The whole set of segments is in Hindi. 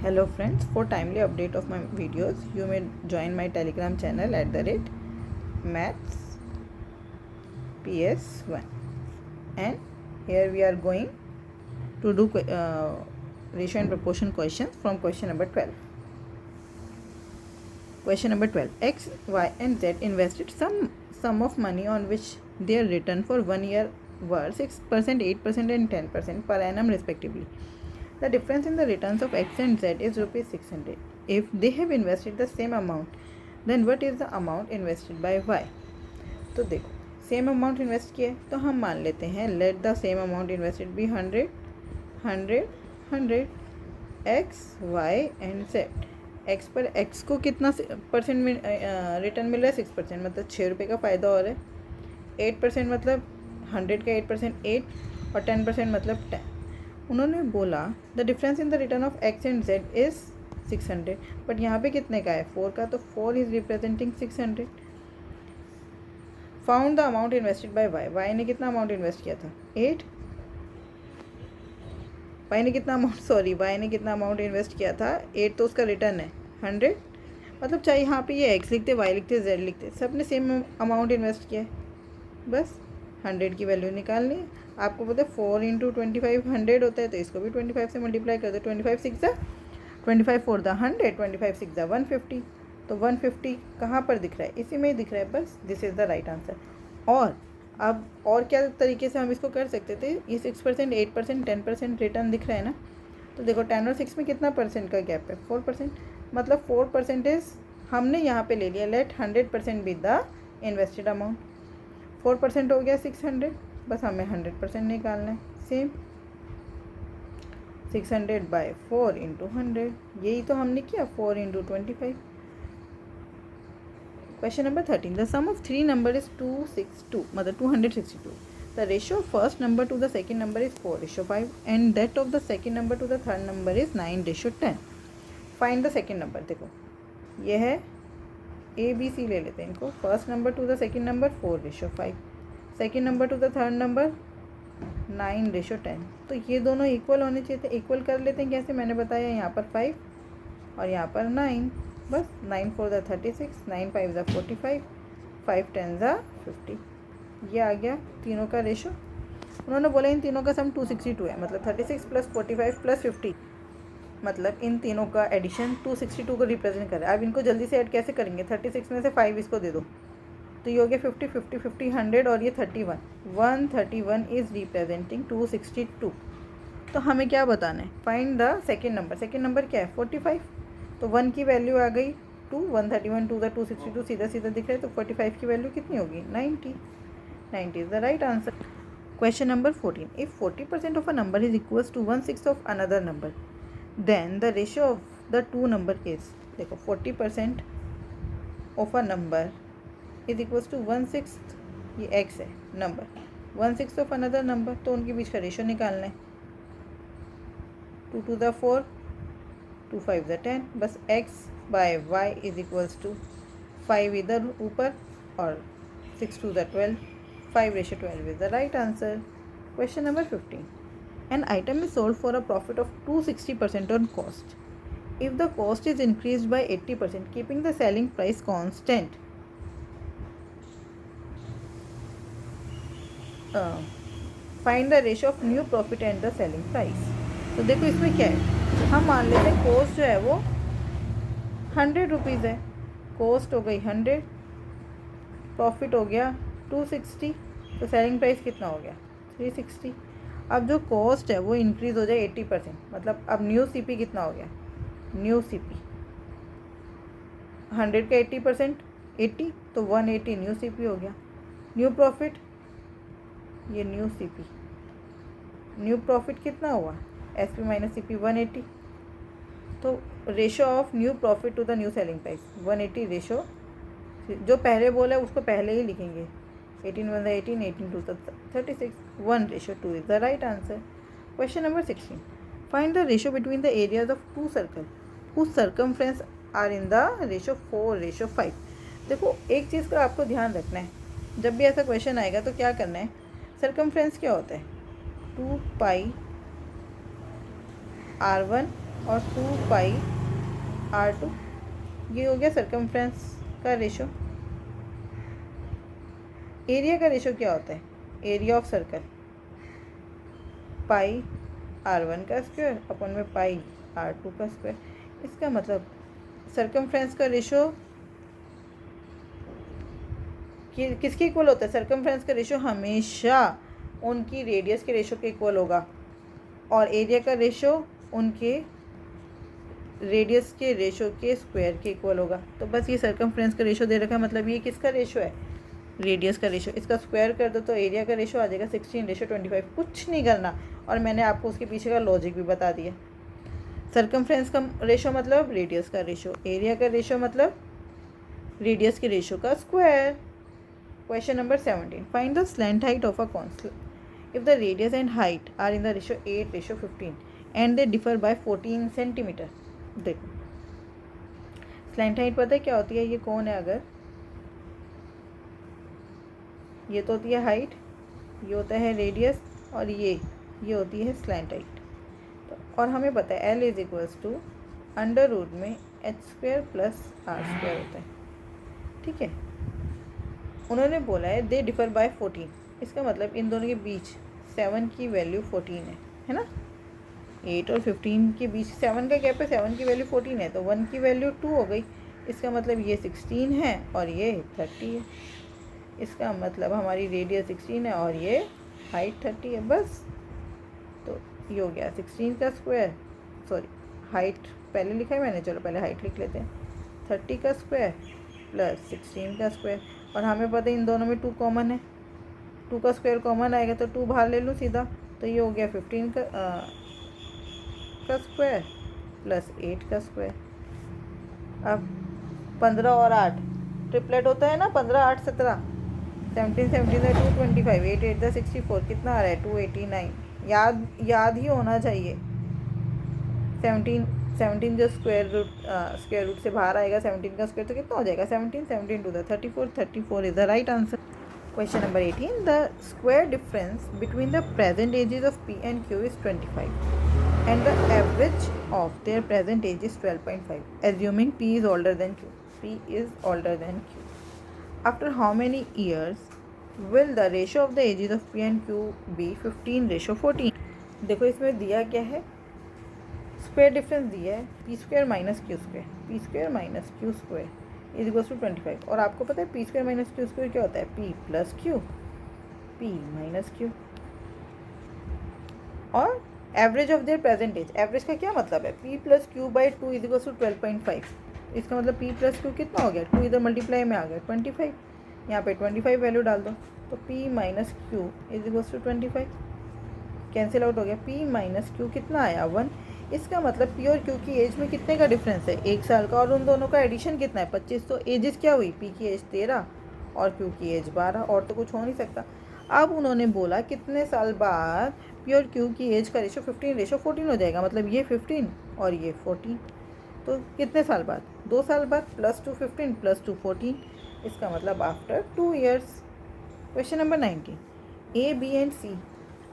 Hello friends, for timely update of my videos, you may join my Telegram channel at the rate Maths PS1. And here we are going to do ratio and proportion questions from question number 12. Question number 12. X, Y and Z invested some sum of money on which their return for 1 year were 6%, 8% and 10% per annum respectively. The difference in the returns of X and Z is rupees 600. If they have invested the same amount, then what is the amount invested by Y? तो देखो सेम अमाउंट इन्वेस्ट किया है तो हम मान लेते हैं let the same amount invested be 100 100 X Y and Z. X पर एक्स को कितना परसेंट में रिटर्न मिल रहा है 6%, मतलब 6 रुपये का फ़ायदा हो रहा है. 8% मतलब 100 का 8% 8 और 10% मतलब 10. उन्होंने बोला the difference in the return of X and Z is 600, but यहाँ पे कितने का है 4 का, तो 4 is representing 600. Found the amount invested by Y. Y ने कितना अमाउंट इन्वेस्ट किया था 8. वाई ने कितना अमाउंट इन्वेस्ट किया था 8, तो उसका रिटर्न है 100. मतलब चाहे यहाँ पे ये एक्स लिखते, वाई लिखते, जेड लिखते, सब ने सेम अमाउंट इन्वेस्ट किया है. बस 100 की वैल्यू निकालनी है. आपको पता है 4 इंटू 25 100 होता है, तो इसको भी 25 से मल्टीप्लाई कर दो. 25 6 25 4 द 100, 25 6 द 150. तो 150 कहाँ पर दिख रहा है, इसी में ही दिख रहा है. बस this is the right answer. और अब और क्या तरीके से हम इसको कर सकते थे, ये 6%, 8%, 10% रिटर्न दिख रहा है ना. तो देखो 10 और 6 में कितना परसेंट का गैप है 4%, मतलब 4% हमने यहाँ पे ले लिया. Let 100% be the invested amount. 4% हो गया 600, बस हमें 100% निकालना है. सेम 600 बाय 4 इंटू 100, यही तो हमने किया 4 into 25. Question number 13. The sum of 3 number is 262, मतलब 262. The ratio of first number to the second number is 4:5 and that of the second number to the third number is 9:10. Find the second number. देखो यह है ए बी सी, ले लेते हैं इनको. First number to the second number 4:5, second number to the third number 9:10. तो ये दोनों इक्वल होने चाहिए थे. इक्वल कर लेते हैं कैसे, मैंने बताया यहाँ पर 5 और यहाँ पर 9. बस 9 4 द 36, 9 5 द 45, 5 10 द 50. ये आ गया तीनों का रेशो. उन्होंने बोला इन तीनों का सम 262 है, मतलब 36 प्लस 45 प्लस 50, मतलब इन तीनों का एडिशन 262 को रिप्रेजेंट कर रहा है. अब इनको जल्दी से ऐड कैसे करेंगे, 36 में से 5 इसको दे दो, तो ये हो गया 50 50 50 100 और ये 31. 131 इज़ रिप्रेजेंटिंग 262. तो हमें क्या बताना है, find the second number. Second number क्या है 45, तो 1 की वैल्यू आ गई 2, 131 2 द 262 सीधा सीधा दिख रहा है. तो 45 की वैल्यू कितनी होगी 90. 90 is the right answer. Question number 14. If 40% of a number is equals to 1/6 of another number, then the ratio of the two number is. देखो 40% of a number is equals to 1/6, ये एक्स है नंबर, 1/6 ऑफ अनदर नंबर, तो उनके बीच का रेशियो निकालना है. 2 to the 4, 2 5 the 10. बस x by y is equals to 5 इधर ऊपर और 6 to the 12, 5:12 is the right answer. Question number 15. An item is sold for a profit of 260% on cost. If the cost is increased by 80%, keeping the selling price constant, find the ratio of new profit and the selling price. तो देखो इसमें क्या है, हम मान लेते हैं कॉस्ट जो है वो 100 रुपीज़ है. कॉस्ट हो गई 100, प्रॉफिट हो गया 260, तो सेलिंग प्राइस कितना हो गया 360. अब जो कॉस्ट है वो इंक्रीज़ हो जाए 80%, मतलब अब न्यू सीपी कितना हो गया, न्यू सीपी 100 का 80% 80, तो 180 न्यू सीपी हो गया. न्यू प्रॉफिट, ये न्यू सीपी, न्यू प्रॉफिट कितना हुआ S P minus C P 180. तो ratio of new profit to the new selling price 180. Ratio जो पहले बोला है उसको पहले ही लिखेंगे. 18 1 18, 18 2 36, 1:2 is the right answer. Question number 16. Find the ratio between the areas of two circles whose circumference are in the ratio 4:5. देखो एक चीज़ का आपको ध्यान रखना है, जब भी ऐसा क्वेश्चन आएगा तो क्या करना है, सर्कमफ्रेंस क्या होता है 2 पाई r1 और 2πr2। ये हो गया सर्कमफ्रेंस का रेशो। एरिया का रेशो क्या होता है? Area of circle pi r1 का स्क्वायर अपन में पाई r2 का स्क्वायर। इसका मतलब सर्कमफ्रेंस का रेशो किसके इक्वल होता है? सर्कमफ्रेंस का रेशो हमेशा उनकी रेडियस के रेशो के इक्वल होगा, और एरिया का रेशो उनके रेडियस के रेशो के स्क्वायर के इक्वल होगा। तो बस ये सर्कमफ्रेंस का रेशो दे रखा है, मतलब ये किसका रेशो है? रेडियस का रेशो। इसका स्क्वायर कर दो तो एरिया का रेशो आ जाएगा 16:25। कुछ नहीं करना, और मैंने आपको उसके पीछे का लॉजिक भी बता दिया। सर्कमफ्रेंस का रेशो मतलब रेडियस का रेशो, एरिया का रेशो मतलब रेडियस के रेशो का square. Question number 17. Find the slant height of a cone. If the radius and height are in the ratio 8:15 and they differ by 14 centimetre. देखो स्लैंट हाइट पता है क्या होती है? ये कौन है? अगर ये तो होती है हाइट, ये होता है रेडियस, और ये होती है स्लैंट हाइट। तो और हमें पता है L is equals to under root में h² प्लस r² होता है। ठीक है, उन्होंने बोला है दे डिफर बाय 14। इसका मतलब इन दोनों के बीच 7 की वैल्यू 14 है ना? 8 और 15 के बीच 7 का गैप है, 7 की वैल्यू 14 है, तो 1 की वैल्यू 2 हो गई। इसका मतलब ये 16 है और ये 30 है। इसका मतलब हमारी रेडियस 16 है और ये हाइट 30 है। बस, तो ये हो गया 16 का स्क्वायर, सॉरी हाइट पहले लिखा है मैंने, चलो पहले हाइट लिख लेते हैं। 30 का स्क्वायर प्लस 16 का स्क्वायर, और हमें पता है इन दोनों में 2 कॉमन है, 2 का स्क्वायर कॉमन आएगा तो 2 बाहर ले लूँ सीधा, तो ये हो गया 15 का स्क्वायर प्लस 8 का स्क्वायर। अब 15 और 8 ट्रिपलेट होता है ना, 15 8 17, 17 17 225, 8 8 64, कितना आ रहा है? 289। याद ही होना चाहिए। 17 जो स्क्वायर रूट से बाहर आएगा 17 का स्क्वायर, तो कितना हो जाएगा? 17 17 to the 34, 34 is the right answer. Question number 18. The square difference between the present ages of P and Q is 25 and the average of their present age is 12.5, assuming P is older than Q. P is older than Q. After how many years will the ratio of the ages of P and Q be 15:14? देखो इसमें दिया क्या है? स्क्वायर डिफरेंस दिया है p² minus q², p² minus q² is equals to 25। और आपको पता है p² माइनस q² क्या होता है? p plus q, p minus q। और average of their present age, average का क्या मतलब है? p plus Q by 2 is equals to 12.5। इसका मतलब p प्लस क्यू कितना हो गया? 2 इधर मल्टीप्लाई में आ गया 25, यहाँ पे 25 वैल्यू डाल दो, तो p minus Q is equals to 25, cancel out हो गया। p माइनस क्यू कितना आया? 1। इसका मतलब p और q की एज में कितने का डिफरेंस है? 1 साल का, और उन दोनों का एडिशन कितना है? 25। तो एजेस क्या हुई? p की एज 13 और q की एज 12, और तो कुछ हो नहीं सकता। अब उन्होंने बोला कितने साल बाद p और q की एज का रेशो 15:14 हो जाएगा, मतलब ये 15 और ये 14, तो कितने साल बाद? 2 साल बाद, +2 15 +2 14, इसका मतलब after 2 years। Question number 19. A, B and C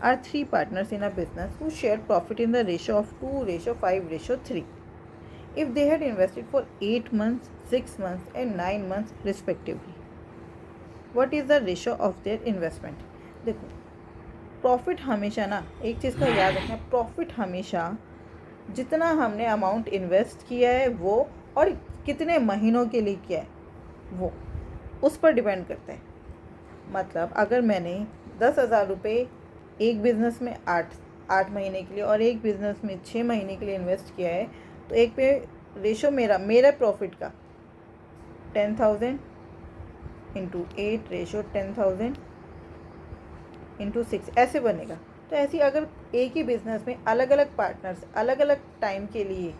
are 3 partners in a business who shared profit in the ratio of 2:5:3. If they had invested for 8 months, 6 months and 9 months respectively, what is the ratio of their investment? देखो प्रॉफिट हमेशा ना, एक चीज़ का याद रखना, प्रॉफिट हमेशा जितना हमने अमाउंट इन्वेस्ट किया है वो, और कितने महीनों के लिए किया है वो, उस पर डिपेंड करता है। मतलब अगर मैंने 10,000 रुपये एक बिज़नेस में 8 महीने के लिए और एक बिज़नेस में 6 महीने के लिए इन्वेस्ट किया है, तो एक पे रेशो मेरा प्रॉफिट का 10,000 इंटू 8 रेशो 10,000 इंटू 6 ऐसे बनेगा। तो ऐसे अगर एक ही बिज़नेस में अलग अलग पार्टनर्स अलग अलग टाइम के लिए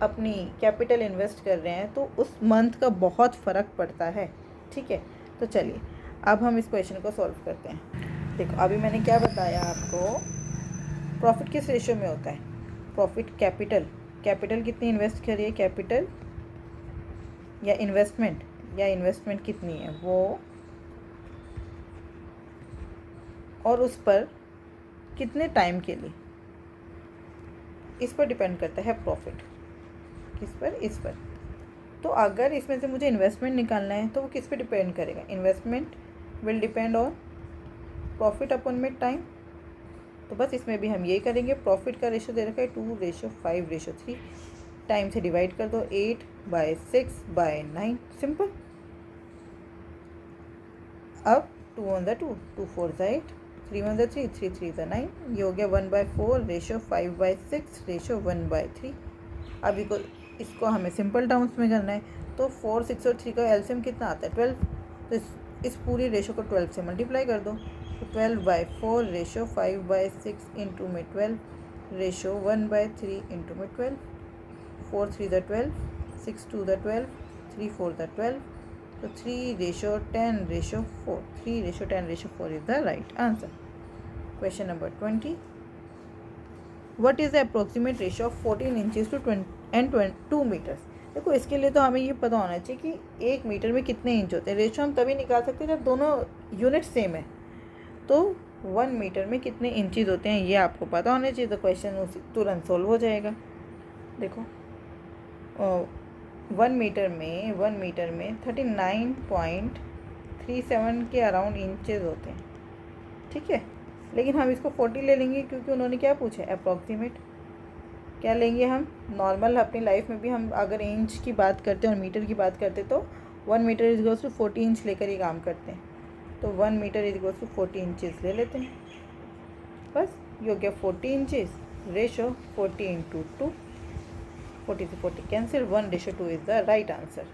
अपनी कैपिटल इन्वेस्ट कर रहे हैं, तो उस मंथ का बहुत फ़र्क पड़ता है। ठीक है, तो चलिए अब हम इस क्वेश्चन को सॉल्व करते हैं। देखो अभी मैंने क्या बताया आपको, प्रॉफिट किस रेशियो में होता है? प्रॉफिट कैपिटल कितनी इन्वेस्ट करी है, कैपिटल या इन्वेस्टमेंट कितनी है वो, और उस पर कितने टाइम के लिए। इस पर डिपेंड करता है प्रॉफिट। किस पर? इस पर। तो अगर इसमें से मुझे इन्वेस्टमेंट निकालना है तो वो किस पे डिपेंड करेगा? Investment will depend on profit upon में टाइम। तो बस इसमें भी हम यही करेंगे, प्रॉफिट का रेशो दे रखा है 2:5:3, टाइम से डिवाइड कर दो 8/6/9, सिंपल। अब 2 on the 2, 2 4 8, 3 1 3, 3 3 9, ये हो गया 1/4 रेशो 5/6 रेशो 1/3। अब इसको हमें सिंपल टर्म्स में करना है, तो 4 6 और 3 का एलसीएम कितना आता है? 12। तो इस पूरी रेशो को 12 से मल्टीप्लाई कर दो, तो 12/4 रेशो 5/6 इंटू में 12 रेशो 1/3 इंटू में 12, 4 3 12, 6 2 12, 3 4 12, so 3:10:4, 3:10:4 is the right answer. Question number 20. What is the approximate ratio of 14 inches to 2 meters? देखो, इसके लिए तो हमें ये पता होना चाहिए कि 1 मीटर में कितने इंच होते हैं। रेशो हम तभी निकाल सकते हैं जब दोनों यूनिट सेम है। तो 1 मीटर में कितने इंचेस होते हैं ये आपको पता होना चाहिए, तो क्वेश्चन उसी तुरंत सॉल्व हो जाएगा। देखो, 1 मीटर में 39.37 के अराउंड इंचेस होते हैं, ठीक है। लेकिन हम इसको 40 ले लेंगे क्योंकि उन्होंने क्या पूछा है? अप्रॉक्सीमेट। क्या लेंगे हम? नॉर्मल अपनी लाइफ में भी हम अगर इंच की बात करते हैं और मीटर की बात करते हैं तो 1 metre is equals to 40 inch लेकर ही काम करते हैं। तो 1 metre is equals to 40 inches ले लेते हैं। बस ये हो गया 40 इंचेस, रेशो 40 × 2, 40 से 40 cancel, 1:2 is the right answer.